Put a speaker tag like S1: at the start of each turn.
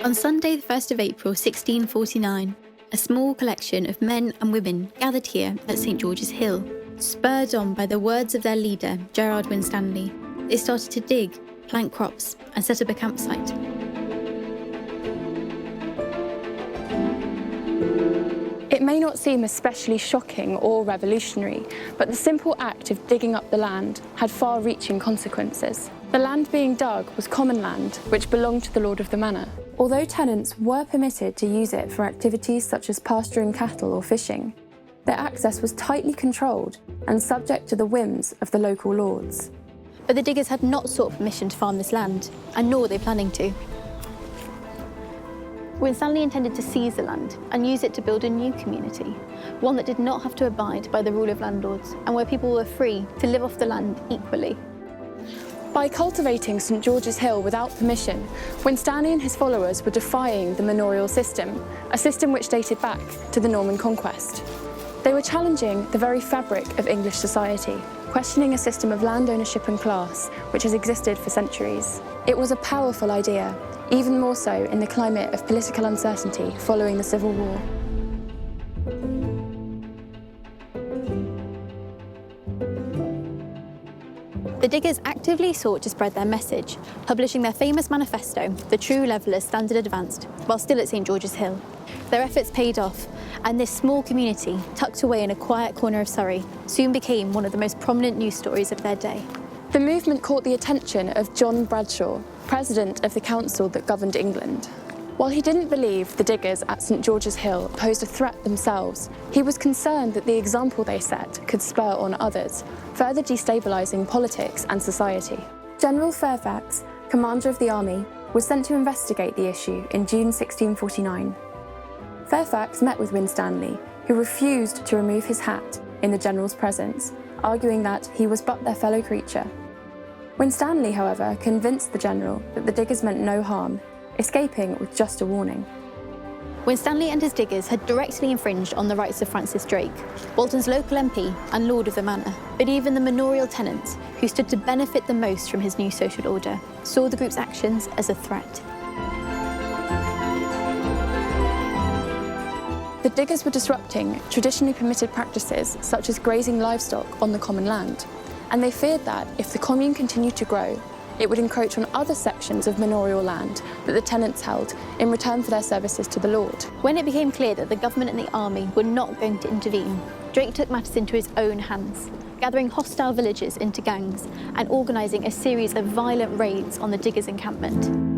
S1: On Sunday, the 1st of April, 1649, a small collection of men and women gathered here at St George's Hill. Spurred on by the words of their leader, Gerard Winstanley, they started to dig, plant crops, and set up a campsite.
S2: It may not seem especially shocking or revolutionary, but the simple act of digging up the land had far-reaching consequences. The land being dug was common land, which belonged to the lord of the manor. Although tenants were permitted to use it for activities such as pasturing cattle or fishing, their access was tightly controlled and subject to the whims of the local lords.
S1: But the diggers had not sought permission to farm this land, and nor were they planning to. Winstanley intended to seize the land and use it to build a new community, one that did not have to abide by the rule of landlords and where people were free to live off the land equally.
S2: By cultivating St George's Hill without permission, Winstanley and his followers were defying the manorial system, a system which dated back to the Norman conquest. They were challenging the very fabric of English society, questioning a system of land ownership and class which has existed for centuries. It was a powerful idea, even more so in the climate of political uncertainty following the Civil War.
S1: The diggers actively sought to spread their message, publishing their famous manifesto, The True Levellers Standard Advanced, while still at St George's Hill. Their efforts paid off, and this small community, tucked away in a quiet corner of Surrey, soon became one of the most prominent news stories of their day.
S2: The movement caught the attention of John Bradshaw, president of the council that governed England. While he didn't believe the diggers at St George's Hill posed a threat themselves, he was concerned that the example they set could spur on others, further destabilising politics and society. General Fairfax, commander of the army, was sent to investigate the issue in June 1649. Fairfax met with Winstanley, who refused to remove his hat in the general's presence, arguing that he was but their fellow creature. Winstanley, however, convinced the general that the diggers meant no harm, escaping with just a warning.
S1: Winstanley and his diggers had directly infringed on the rights of Francis Drake, Bolton's local MP and lord of the manor. But even the manorial tenants, who stood to benefit the most from his new social order, saw the group's actions as a threat.
S2: The diggers were disrupting traditionally permitted practices such as grazing livestock on the common land, and they feared that if the commune continued to grow, it would encroach on other sections of manorial land that the tenants held in return for their services to the lord.
S1: When it became clear that the government and the army were not going to intervene, Drake took matters into his own hands, gathering hostile villagers into gangs and organising a series of violent raids on the diggers' encampment.